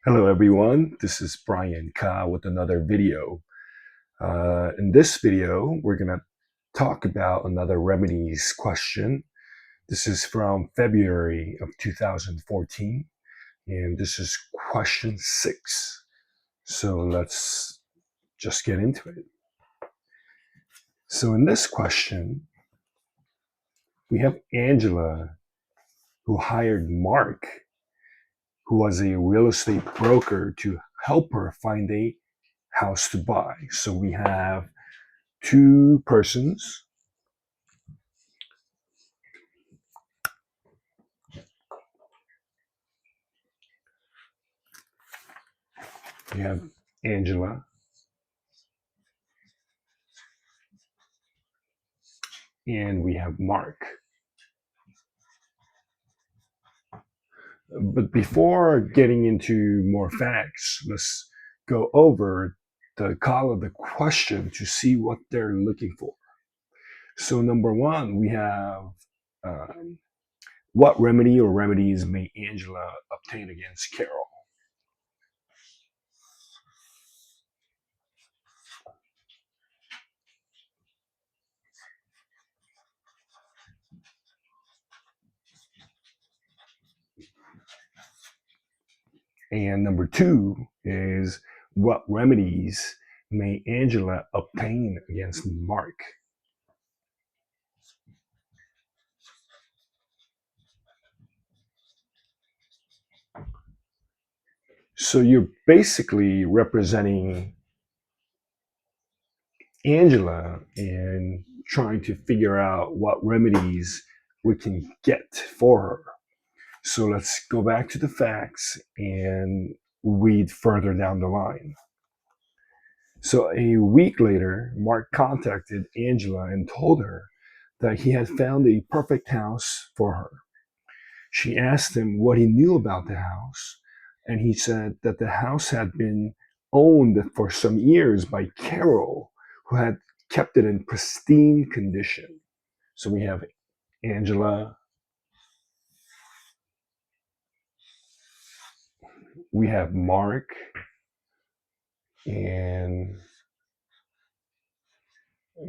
Hello everyone, this is Brian Ka with another video. In this video, we're going to talk about another remedies question. This is from February of 2014, and this is question 6. So let's just get into it. So in this question, we have Angela who hired Mark, who was a real estate broker, to help her find a house to buy. So we have two persons. We have Angela and we have Mark. But before getting into more facts, let's go over the call of the question to see what they're looking for. So number one, we have what remedy or remedies may Angela obtain against Carol? And number two is what remedies may Angela obtain against Mark? So you're basically representing Angela and trying to figure out what remedies we can get for her. So let's go back to the facts and read further down the line. So a week later, Mark contacted Angela and told her that he had found a perfect house for her. She asked him what he knew about the house, and he said that the house had been owned for some years by Carol, who had kept it in pristine condition. So we have Angela, we have Mark, and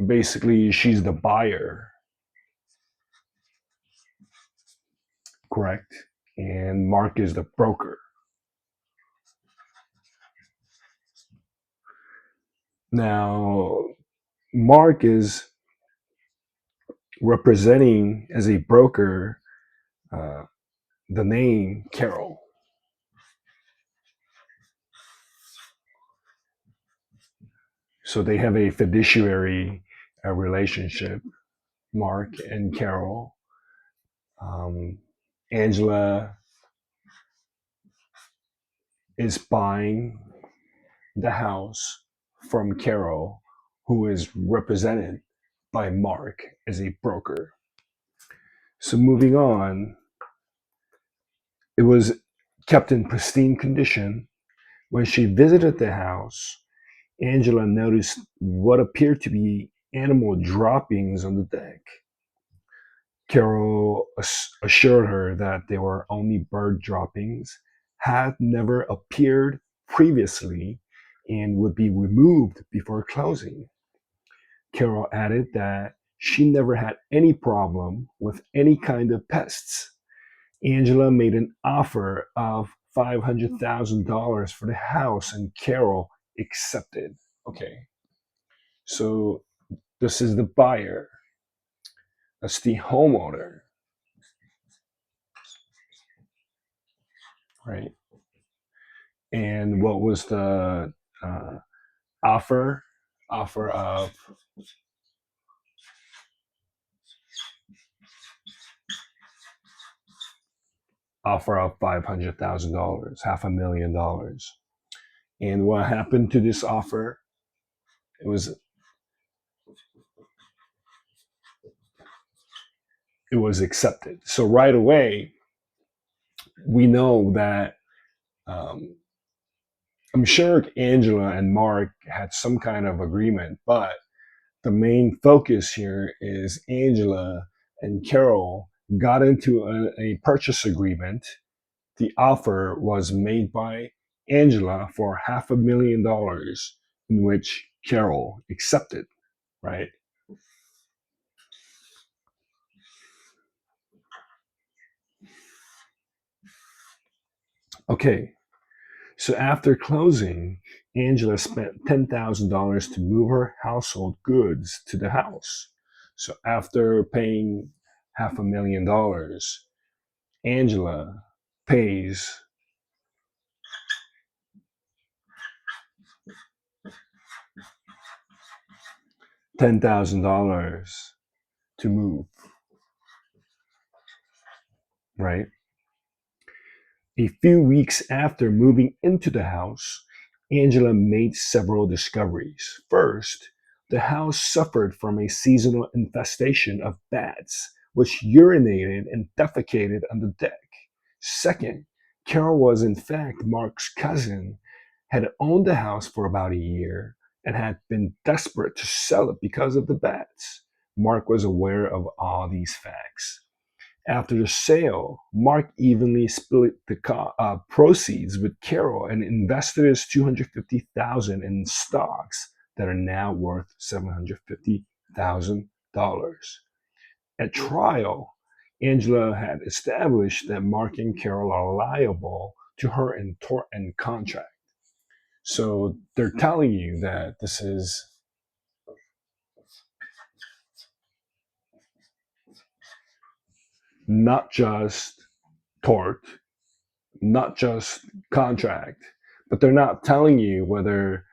basically she's the buyer, correct? And Mark is the broker. Now, Mark is representing as a broker uh, the name Carol. So they have a fiduciary relationship, Mark and Carol. Angela is buying the house from Carol, who is represented by Mark as a broker. So moving on, it was kept in pristine condition. When she visited the house, Angela noticed what appeared to be animal droppings on the deck. Carol assured her that they were only bird droppings, had never appeared previously, and would be removed before closing. Carol added that she never had any problem with any kind of pests. Angela made an offer of $500,000 for the house, and Carol accepted. Okay, so this is the buyer. That's the homeowner, right? And what was the uh, offer? Offer of $500,000, $500,000. And what happened to this offer? It was accepted. So right away, we know that I'm sure Angela and Mark had some kind of agreement, but the main focus here is Angela and Carol got into a purchase agreement. The offer was made by Angela for $500,000, in which Carol accepted, right? Okay, so after closing, Angela spent $10,000 to move her household goods to the house. So after paying $500,000, Angela pays $10,000 to move, right? A few weeks after moving into the house, Angela made several discoveries. First, the house suffered from a seasonal infestation of bats, which urinated and defecated on the deck. Second, Carol was in fact Mark's cousin, had owned the house for about a year, and had been desperate to sell it because of the bats. Mark was aware of all these facts. After the sale, Mark evenly split the proceeds with Carol and invested his $250,000 in stocks that are now worth $750,000. At trial, Angela had established that Mark and Carol are liable to her in tort and contract. So they're telling you that this is not just tort, not just contract, but they're not telling you whether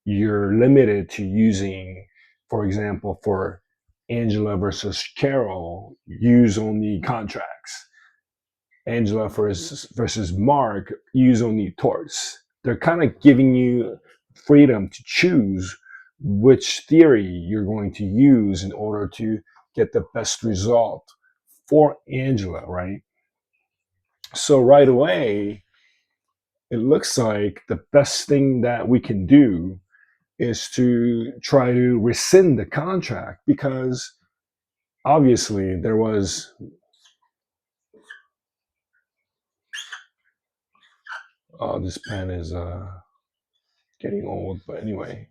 you're limited to using, for example, for Angela versus Carol, use only contracts. Angela versus Mark, use only torts. They're kind of giving you freedom to choose which theory you're going to use in order to get the best result for Angela, right? So right away, it looks like the best thing that we can do is to try to rescind the contract because obviously there was this pen is getting old, but anyway,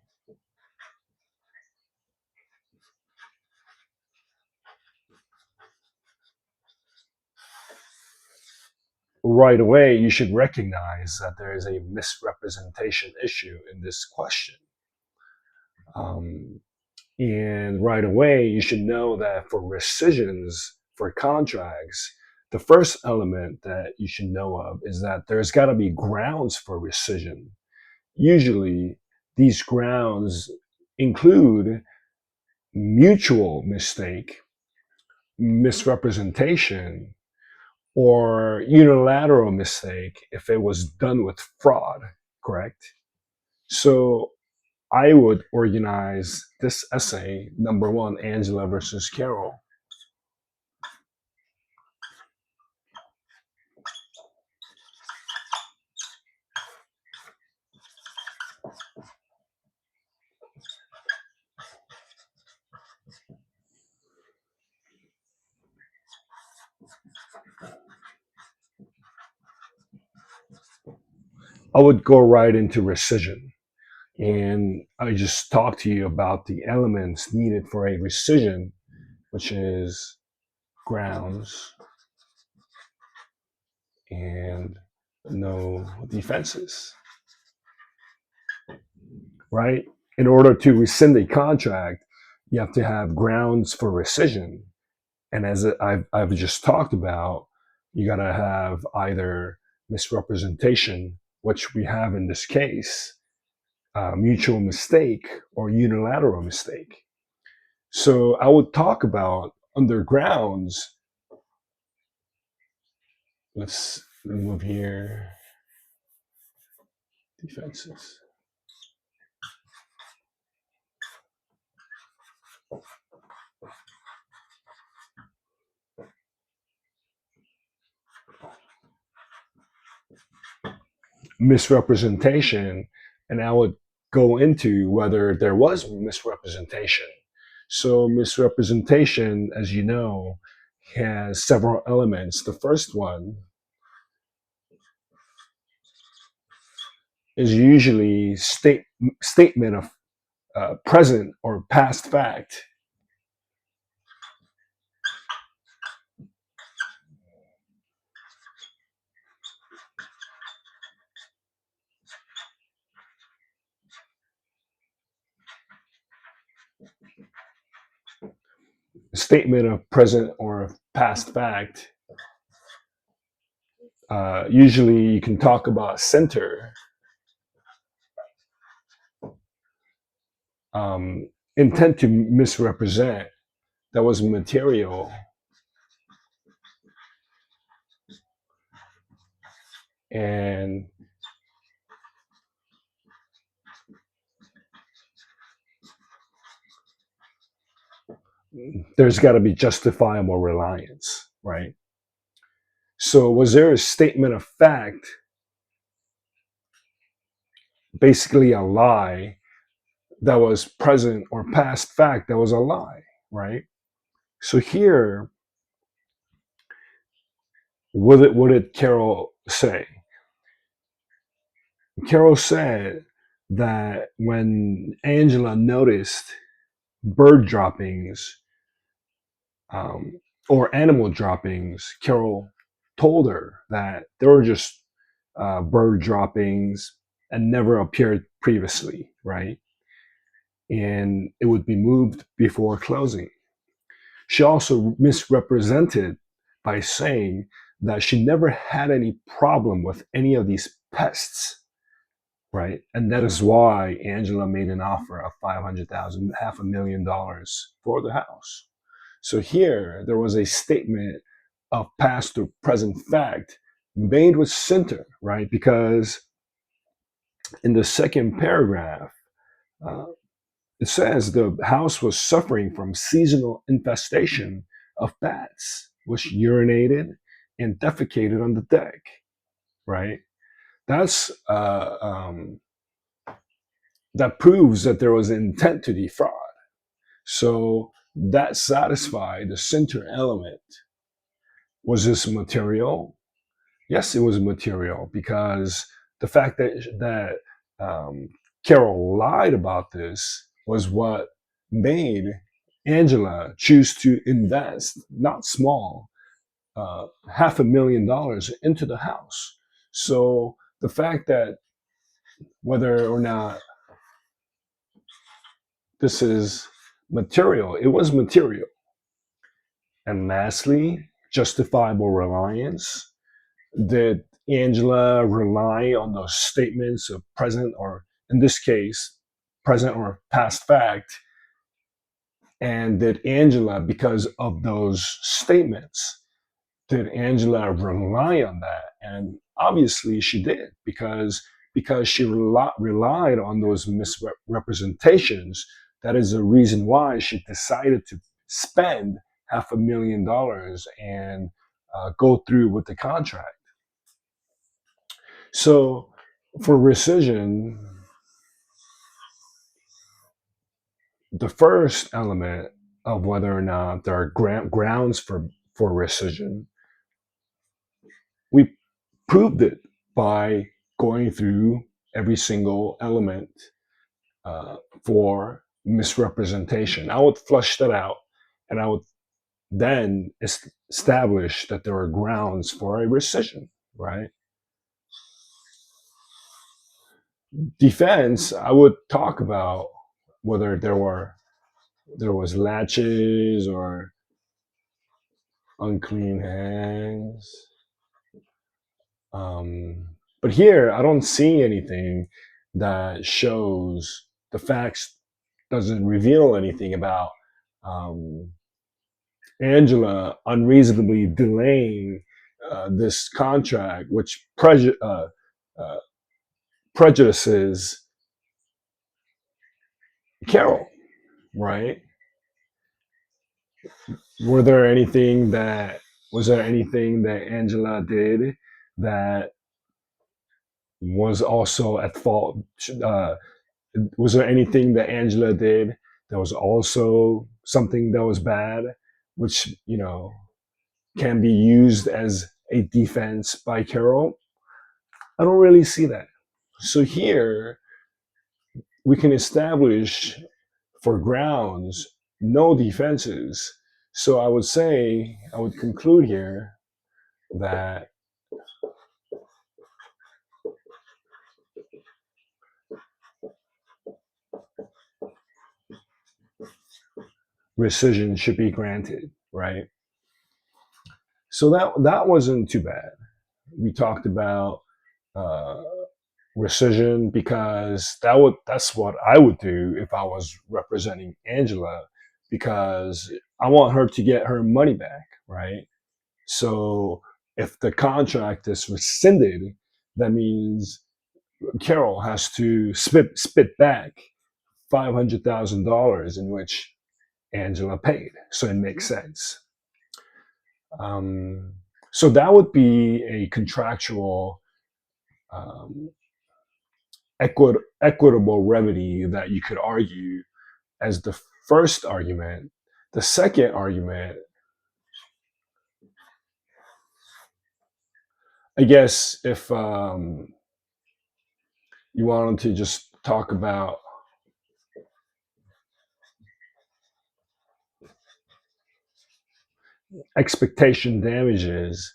right away you should recognize that there is a misrepresentation issue in this question. um, And right away, you should know that for rescissions for contracts, the first element that you should know of is that there's got to be grounds for rescission. Usually, these grounds include mutual mistake, misrepresentation, or unilateral mistake if it was done with fraud, correct? So I would organize this essay, number one, Angela versus Carol. I would go right into rescission. And I just talked to you about the elements needed for a rescission, which is grounds and no defenses, right? In order to rescind a contract, you have to have grounds for rescission. And as I've just talked about, you got to have either misrepresentation, which we have in this case, mutual mistake, or unilateral mistake. So I would talk about under grounds. Let's remove here defenses. Misrepresentation, and I would go into whether there was misrepresentation. So misrepresentation, as you know, has several elements. The first one is usually statement of present or past fact. Statement of present or past fact. Usually, you can talk about center. Intent to misrepresent. That was material. And there's got to be justifiable reliance, right? So, was there a statement of fact, basically a lie, that was present or past fact that was a lie, right? So here, what did Carol say? Carol said that when Angela noticed bird droppings or animal droppings, Carol told her that they were just bird droppings and never appeared previously, right? And it would be moved before closing. She also misrepresented by saying that she never had any problem with any of these pests, right? And that is why Angela made an offer of $500,000, $500,000 for the house. So here there was a statement of past to present fact made with center, right? Because in the second paragraph, uh, it says the house was suffering from seasonal infestation of bats, which urinated and defecated on the deck, right? That's that proves that there was intent to defraud. So that satisfied the center element. Was this material? Yes, it was material because the fact that Carol lied about this was what made Angela choose to invest, not small, $500,000 into the house. So the fact that whether or not this is material, it was material. And lastly, justifiable reliance. Did Angela rely on those statements of present, or in this case, present or past fact? And did Angela, because of those statements, did Angela rely on that? And obviously she did, because she relied on those misrepresentations. That is the reason why she decided to spend $500,000 and go through with the contract. So for rescission, the first element of whether or not there are grounds for rescission, we proved it by going through every single element for misrepresentation. I would flush that out, and I would then establish that there are grounds for a rescission, right? Defense, I would talk about whether there was laches or unclean hands. But here, I don't see anything that shows the facts, doesn't reveal anything about um, Angela unreasonably delaying this contract, which uh, prejudices Carol, right? Were there anything that was there anything that Angela did that was also at fault? Uh, was there anything that Angela did that was also something that was bad, which can be used as a defense by Carol? I don't really see that. So here we can establish for grounds no defenses. So I would say, I would conclude here that rescission should be granted, right? So that wasn't too bad. We talked about uh, rescission because that's what I would do if I was representing Angela, because I want her to get her money back, right? So if the contract is rescinded, that means Carol has to spit back $500,000 in which Angela paid. So it makes sense. Um, so that would be a contractual um, equitable remedy that you could argue as the first argument. The second argument, I guess, if you wanted to just talk about expectation damages,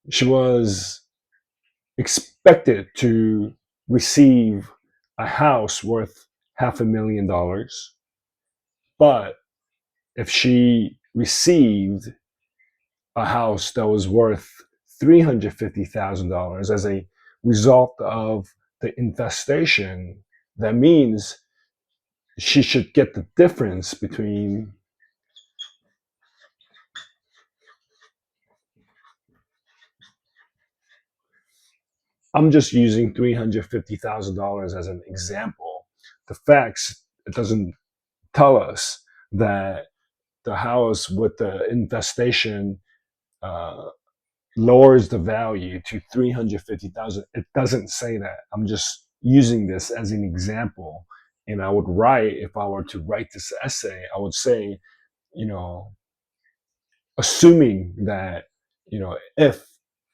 she was expected to receive a house worth $500,000, but if she received a house that was worth $350,000 as a result of the infestation, that means she should get the difference between. I'm just using $350,000 as an example. The facts, it doesn't tell us that the house with the infestation uh, lowers the value to 350,000. It doesn't say that. I'm just using this as an example. And I would write, if I were to write this essay, I would say, you know, assuming that, if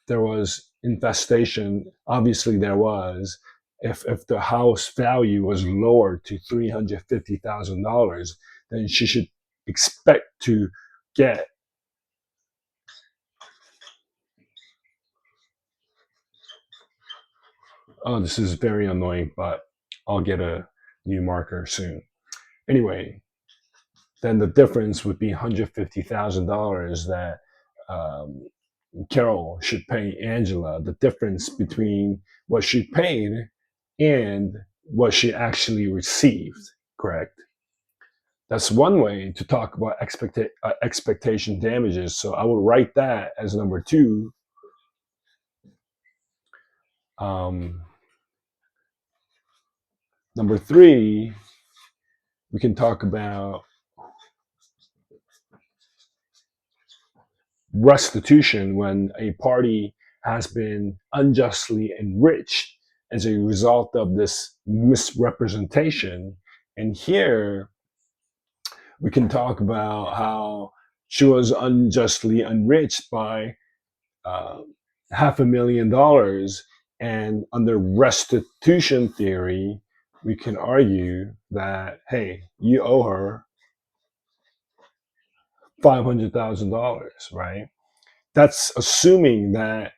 there was infestation, obviously there was, if the house value was lowered to $350,000, then she should expect to get. Oh, this is very annoying, but I'll get a new marker soon. Anyway, then the difference would be $150,000 that um, Carol should pay Angela. The difference between what she paid and what she actually received, correct? That's one way to talk about expectation damages. So I would write that as number two. Um, Number three, we can talk about restitution when a party has been unjustly enriched as a result of this misrepresentation. And here we can talk about how she was unjustly enriched by uh, $500,000. And under restitution theory, we can argue that, hey, you owe her $500,000, right? That's assuming that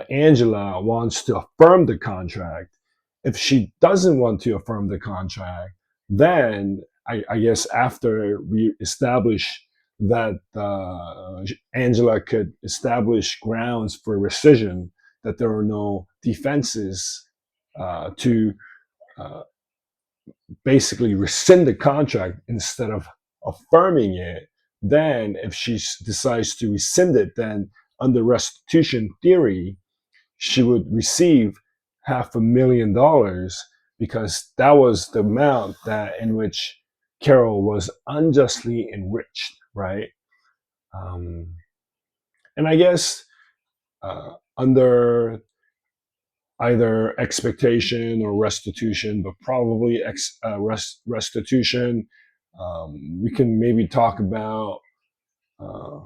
Angela wants to affirm the contract. If she doesn't want to affirm the contract, then I guess after we establish that Angela could establish grounds for rescission, that there are no defenses to uh, basically rescind the contract instead of affirming it, then if she decides to rescind it, then under restitution theory, she would receive $500,000 because that was the amount that in which Carol was unjustly enriched, right? Um, and I guess under either expectation or restitution, but probably restitution, we can maybe talk about uh,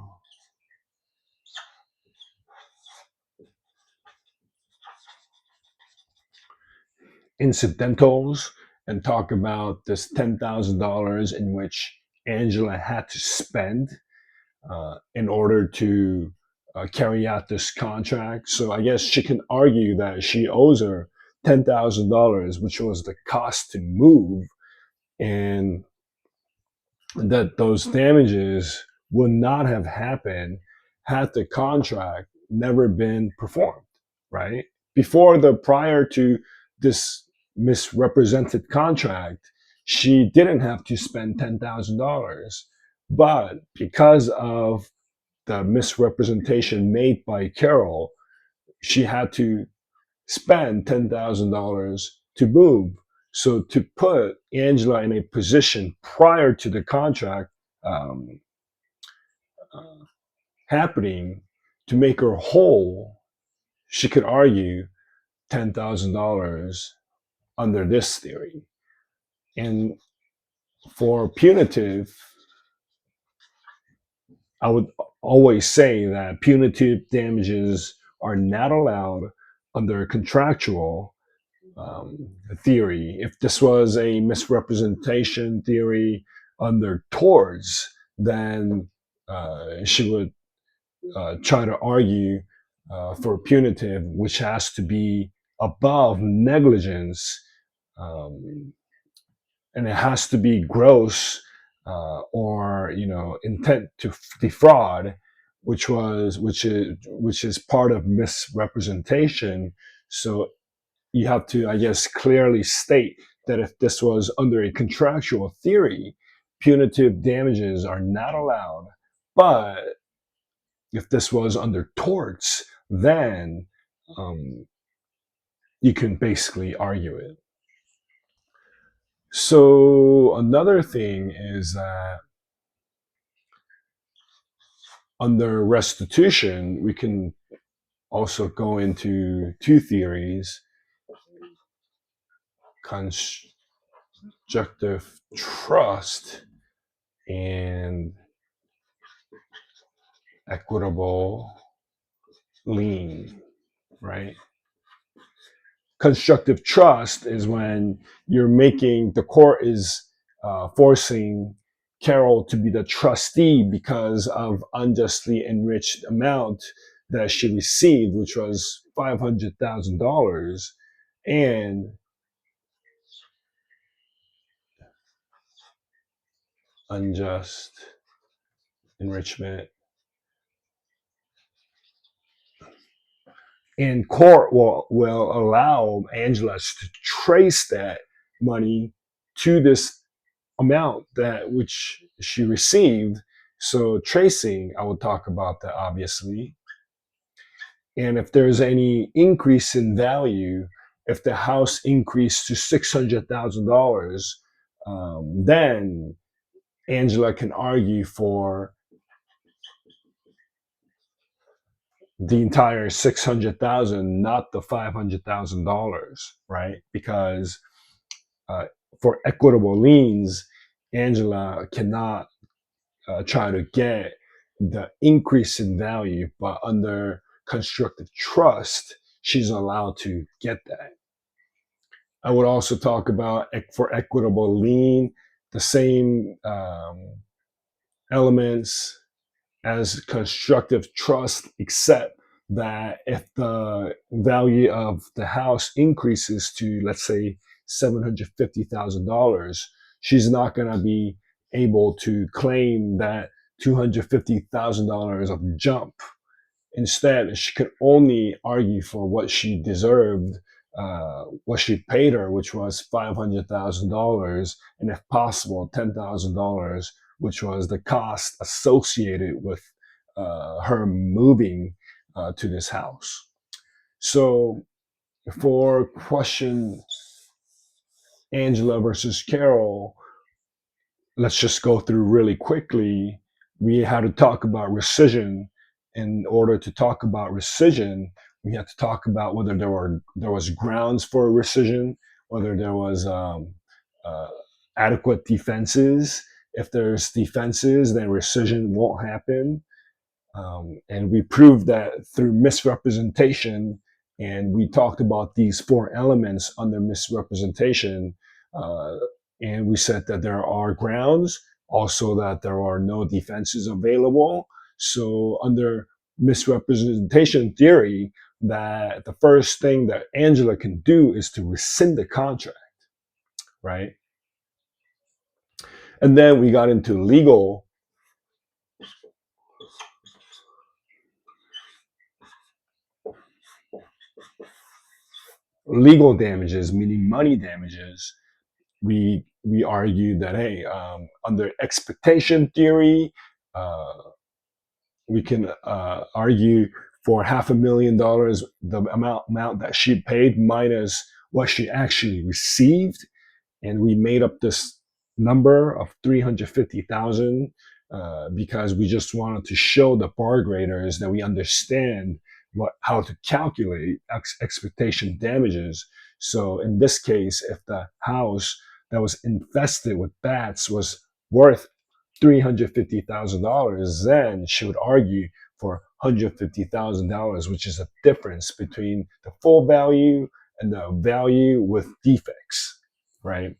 incidentals and talk about this $10,000 in which Angela had to spend in order to carry out this contract. So I guess she can argue that she owes her $10,000, which was the cost to move, and that those damages would not have happened had the contract never been performed, right? Prior to this misrepresented contract, she didn't have to spend $10,000. But because of the misrepresentation made by Carol, she had to spend $10,000 to move. So to put Angela in a position prior to the contract um, uh, happening to make her whole, she could argue $10,000 under this theory. And for punitive, I would always say that punitive damages are not allowed under contractual theory. If this was a misrepresentation theory under torts, then she would try to argue for punitive, which has to be above negligence, um, and it has to be gross or intent to defraud, which is part of misrepresentation. So you have to, I guess, clearly state that if this was under a contractual theory, punitive damages are not allowed. But if this was under torts, then you can basically argue it. So another thing is that under restitution, we can also go into two theories: constructive trust and equitable lien, right? Constructive trust is when the court is forcing Carol to be the trustee because of unjustly enriched amount that she received, which was $500,000, and unjust enrichment. And court will allow Angela to trace that money to this amount that which she received. So tracing, I will talk about that obviously. And if there's any increase in value, if the house increased to $600,000, then Angela can argue for the entire 600,000, not the $500,000, right? Because for equitable liens, Angela cannot try to get the increase in value, but under constructive trust, she's allowed to get that. I would also talk about for equitable lien, the same elements as constructive trust, except that if the value of the house increases to, let's say, $750,000, she's not going to be able to claim that $250,000 of jump. Instead, she could only argue for what she deserved, what she paid her, which was $500,000, and if possible, $10,000, which was the cost associated with her moving to this house. So, for question Angela versus Carol, let's just go through really quickly. We had to talk about rescission. In order to talk about rescission, we had to talk about whether there was grounds for rescission, whether there was uh, adequate defenses. If there's defenses, then rescission won't happen. And we proved that through misrepresentation And we talked about these four elements under misrepresentation. Uh, and we said that there are grounds, also that there are no defenses available. So under misrepresentation theory, that the first thing that Angela can do is to rescind the contract, right? And then we got into legal damages, meaning money damages. We argued that, hey, under expectation theory, uh, we can argue for $500,000 the amount that she paid minus what she actually received, and we made up this number of 350,000 because we just wanted to show the bar graders that we understand how to calculate expectation damages. So in this case, if the house that was infested with bats was worth $350,000, then she would argue for $150,000, which is a difference between the full value and the value with defects, right?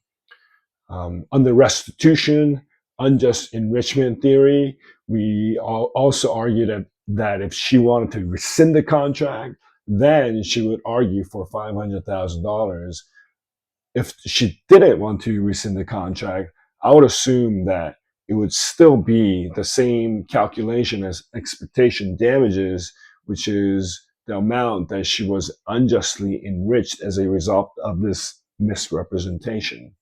Under restitution, unjust enrichment theory, we also argue that if she wanted to rescind the contract, then she would argue for $500,000. If she didn't want to rescind the contract, I would assume that it would still be the same calculation as expectation damages, which is the amount that she was unjustly enriched as a result of this misrepresentation.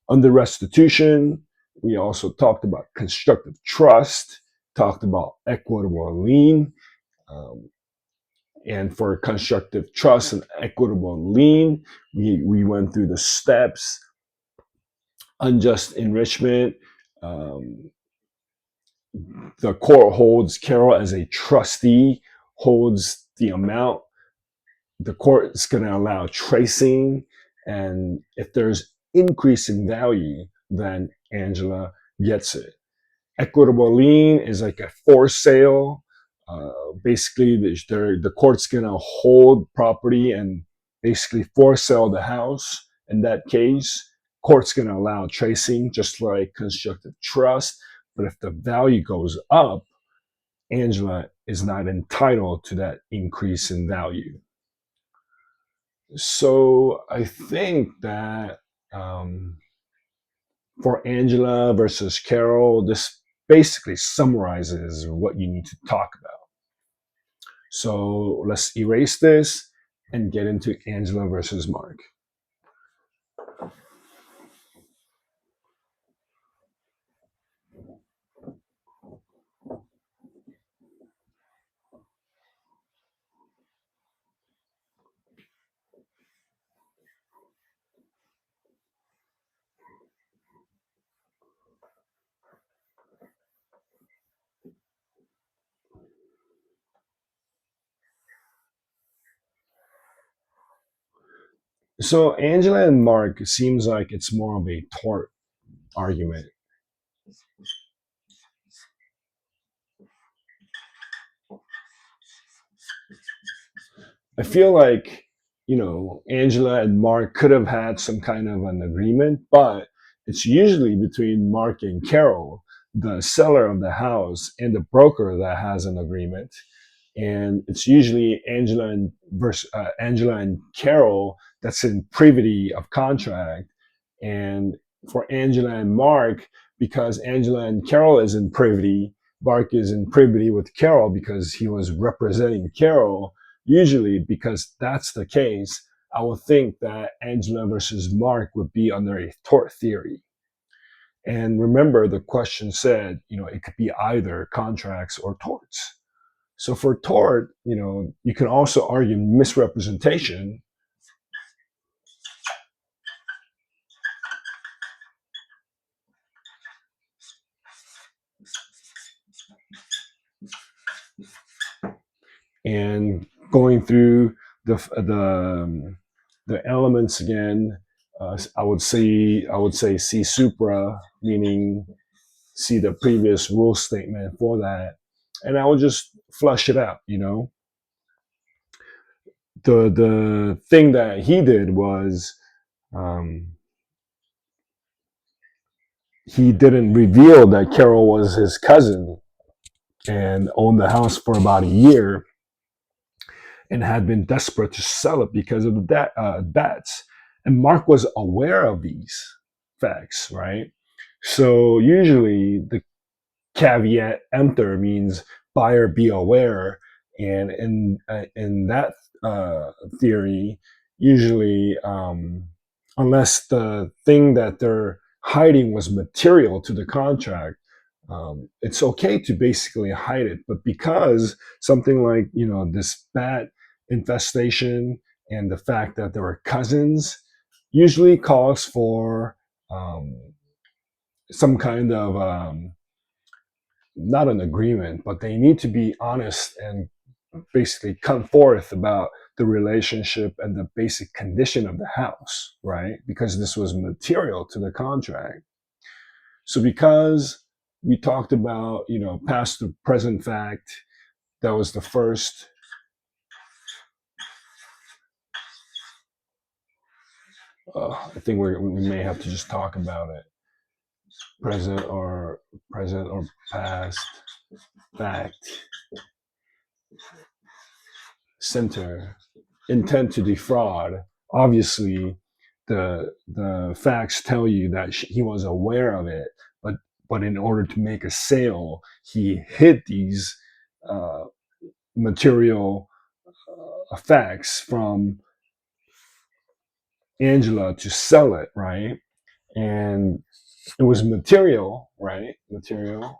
Under restitution, we also talked about constructive trust, talked about equitable lien. Um, and for constructive trust and equitable lien, we went through the steps. Unjust enrichment, um, the court holds Carol as a trustee, holds the amount. The court is going to allow tracing, and if there's increase in value, then Angela gets it. Equitable lien is like a forced sale. Basically, the court's going to hold property and basically force sell the house. In that case, court's going to allow tracing, just like constructive trust. But if the value goes up, Angela is not entitled to that increase in value. So I think that for Angela versus Carol, this basically summarizes what you need to talk about. So let's erase this and get into Angela versus Mark. So Angela and Mark seems like it's more of a tort argument. I feel like, Angela and Mark could have had some kind of an agreement, but it's usually between Mark and Carol, the seller of the house, and the broker that has an agreement. And it's usually Angela and Carol that's in privity of contract. And for Angela and Mark, because Angela and Carol is in privity, Mark is in privity with Carol because he was representing Carol. Usually, because that's the case, I would think that Angela versus Mark would be under a tort theory. And remember, the question said, it could be either contracts or torts. So for tort, you can also argue misrepresentation. And going through the elements again, I would say see supra, meaning see the previous rule statement for that, and I would just flush it out. the thing that he did was um, he didn't reveal that Carol was his cousin and owned the house for about a year and had been desperate to sell it because of the bats. And Mark was aware of these facts, right? So usually the caveat emptor means buyer be aware, and in that theory, usually unless the thing that they're hiding was material to the contract, it's okay to basically hide it. But because something like this bat infestation and the fact that there were cousins usually calls for um, some kind of not an agreement, but they need to be honest and basically come forth about the relationship and the basic condition of the house, right? Because this was material to the contract. So because we talked about, past to present fact, that was the first. I think we may have to just talk about it. Present or past fact. Center, intent to defraud. Obviously, the facts tell you that he was aware of it, but in order to make a sale, he hid these uh, material facts from Angela to sell it, right? And it was material, right? Material.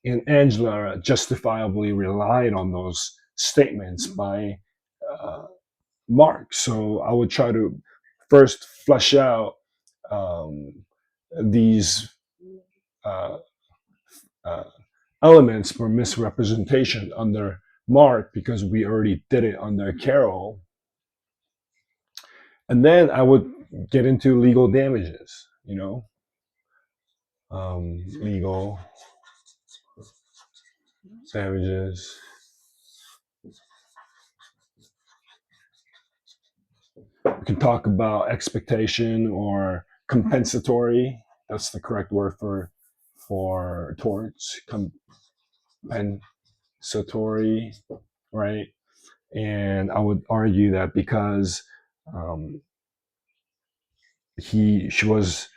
And Angela justifiably relied on those statements by uh, Mark. So I would try to first flesh out um, these uh, uh, elements for misrepresentation under Mark because we already did it under Carol. And then I would get into legal damages, legal damages. We can talk about expectation or compensatory. That's the correct word for torts. Compensatory, right? And I would argue that because um, she was,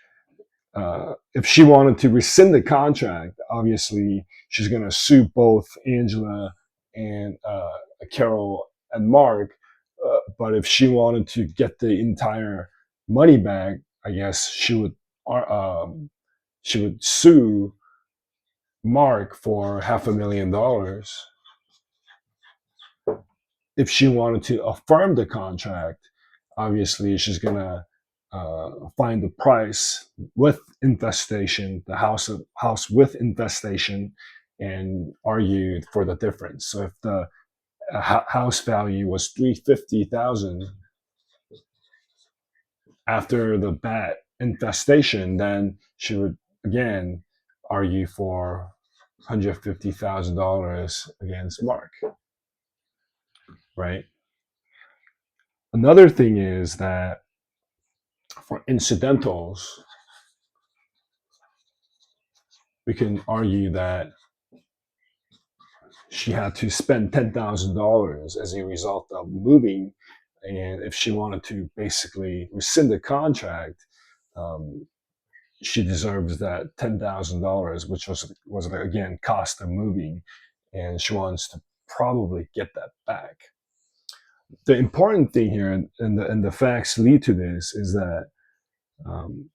if she wanted to rescind the contract, obviously she's going to sue both Angela and Carol and Mark. But if she wanted to get the entire money back, I guess she would sue Mark for $500,000. If she wanted to affirm the contract, obviously she's gonna find the price with infestation, the house with infestation, and argue for the difference. So if the house value was $350,000 after the bat infestation, then she would again argue for $150,000 against Mark, right? Another thing is that for incidentals, we can argue that she had to spend $10,000 as a result of moving. And if she wanted to basically rescind the contract, um, she deserves that $10,000, which was again cost of moving, and she wants to probably get that back. The important thing here, and the facts lead to this, is that um,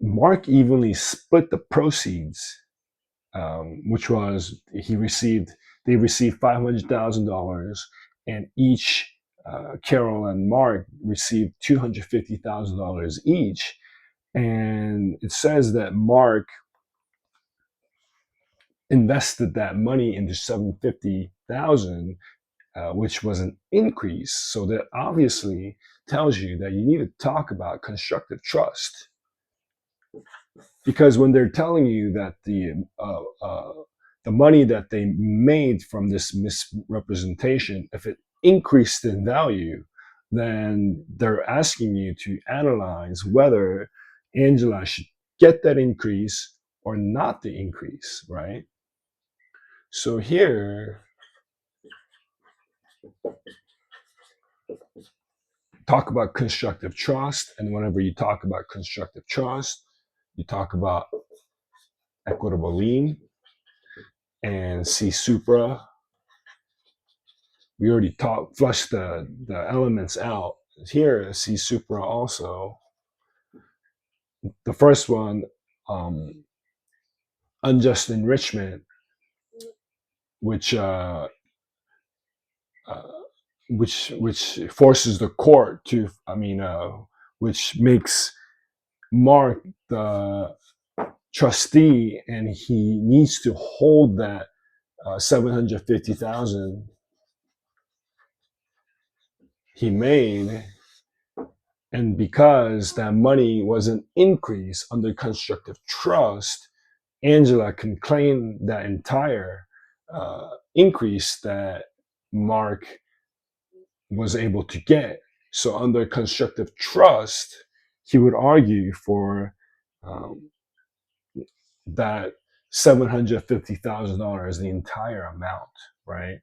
Mark evenly split the proceeds, which was they received $500,000, and each Carol and Mark received $250,000 each. And it says that Mark invested that money into $750,000, which was an increase. So that obviously tells you that you need to talk about constructive trust. Because when they're telling you that the money that they made from this misrepresentation, if it increased in value, then they're asking you to analyze whether Angela should get that increase or not the increase, right? So here, talk about constructive trust, and whenever you talk about constructive trust, you talk about equitable lien and C supra. We already flushed the elements out. Here, C supra also. The first one, um, unjust enrichment, which uh, which forces the court to, which makes Mark the trustee, and he needs to hold that 750,000 he made, and because that money was an increase under constructive trust, Angela can claim that entire increase that Mark was able to get. So under constructive trust, he would argue for um, that $750,000, the entire amount, right?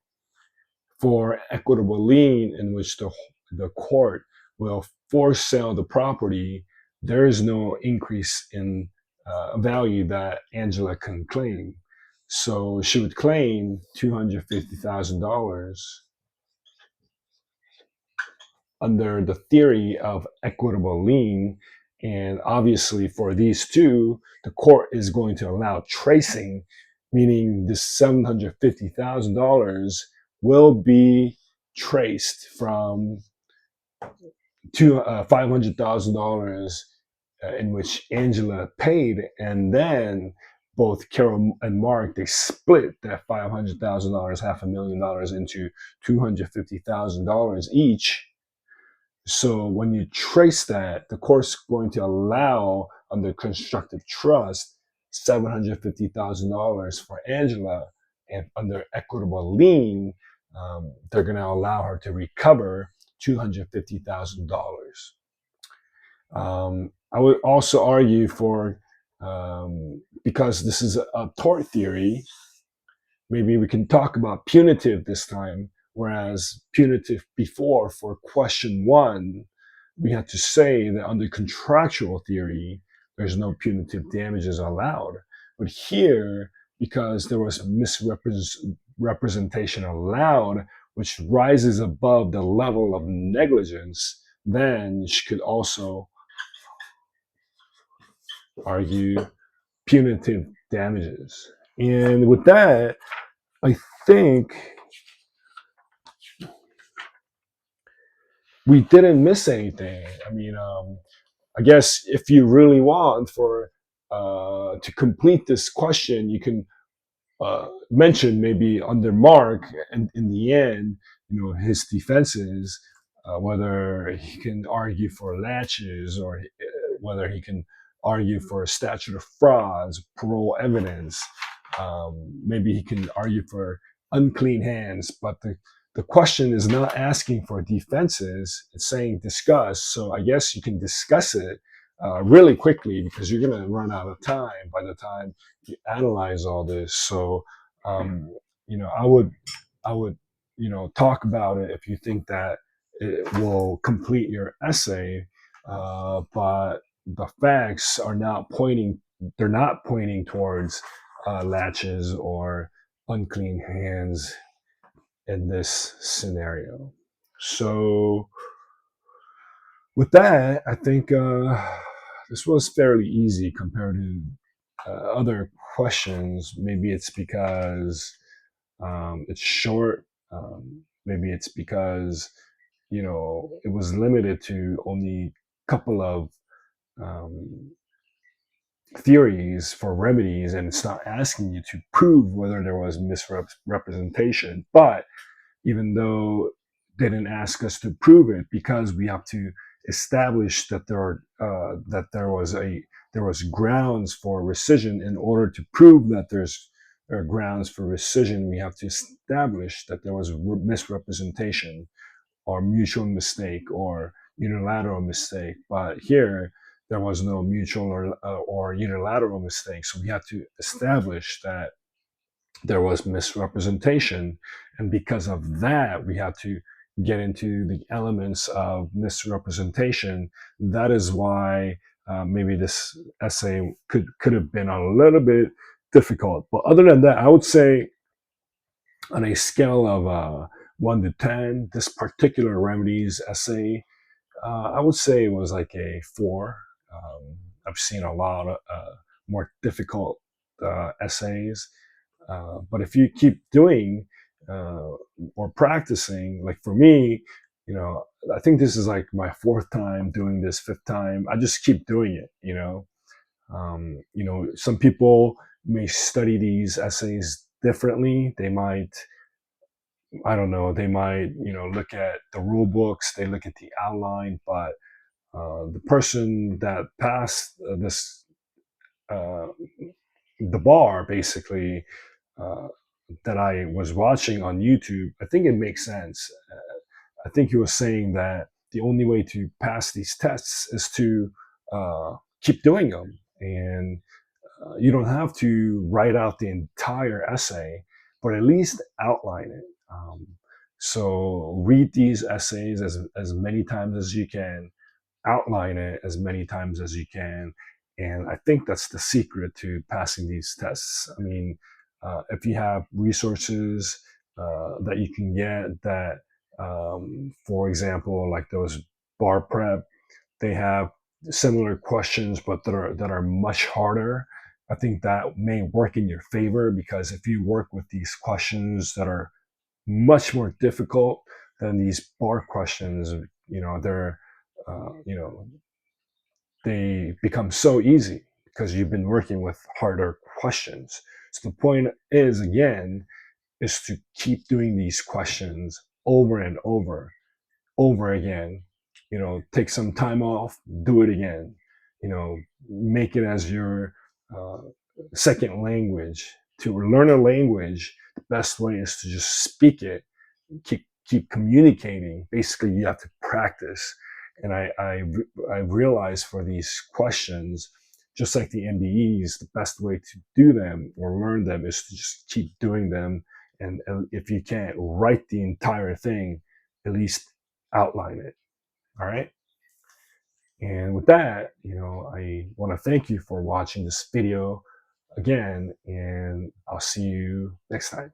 For equitable lien, in which the court will force sell the property, there is no increase in value that Angela can claim. So she would claim $250,000 under the theory of equitable lien. And obviously, for these two, the court is going to allow tracing, meaning this $750,000 will be traced from to $500,000 in which Angela paid, and then both Carol and Mark, they split that $500,000, $500,000, into $250,000 each. So when you trace that, the court's going to allow, under constructive trust, $750,000 for Angela, and under equitable lien, they're going to allow her to recover $250,000. I would also argue for, because this is a tort theory, maybe we can talk about punitive this time, whereas punitive before, for question one, we had to say that under contractual theory, there's no punitive damages allowed. But here, because there was misrepresentation allowed, which rises above the level of negligence, then she could also argue punitive damages. And with that, I think we didn't miss anything. I guess if you really want for to complete this question, you can mention maybe under Mark, and in the end, his defenses, whether he can argue for laches, or whether he can argue for a statute of frauds, parole evidence. Maybe he can argue for unclean hands, but the question is not asking for defenses, it's saying discuss. So I guess you can discuss it really quickly, because you're going to run out of time by the time you analyze all this. So, I would, talk about it if you think that it will complete your essay. But the facts are not pointing, they're not pointing towards latches or unclean hands in this scenario. So with that, I think this was fairly easy compared to other questions. Maybe it's because it's short. Maybe it's because it was limited to only a couple of um, theories for remedies, and it's not asking you to prove whether there was misrepresentation. But even though they didn't ask us to prove it, because we have to establish that there was grounds for rescission in order to prove that there's grounds for rescission, we have to establish that there was misrepresentation or mutual mistake or unilateral mistake. But here, there was no mutual or unilateral mistake. So we have to establish that there was misrepresentation. And because of that, we have to get into the elements of misrepresentation. That is why maybe this essay could have been a little bit difficult. But other than that, I would say on a scale of 1 to 10, this particular remedies essay, I would say it was like a 4. I've seen a lot of more difficult essays. But if you keep doing uh, or practicing, like for me, I think this is like my 4th time doing this, 5th time. I just keep doing it. Some people may study these essays differently. They might, I don't know, they might, look at the rule books, they look at the outline, but the person that passed uh, the bar, basically, uh, that I was watching on YouTube, I think it makes sense. I think he was saying that the only way to pass these tests is to keep doing them. And you don't have to write out the entire essay, but at least outline it. So read these essays as many times as you can, outline it as many times as you can. And I think that's the secret to passing these tests. I mean, if you have resources that you can get that, for example, like those bar prep, they have similar questions, but that are much harder. I think that may work in your favor, because if you work with these questions that are much more difficult than these bar questions, they're you know they become so easy because you've been working with harder questions. So the point is, again, is to keep doing these questions over and over again. Take some time off, do it again. Make it as your uh, second language. To learn a language, the best way is to just speak it, keep communicating. Basically, you have to practice. And I realized for these questions, just like the MBEs, the best way to do them or learn them is to just keep doing them. And if you can't write the entire thing, at least outline it. All right. And with that, I want to thank you for watching this video again, and I'll see you next time.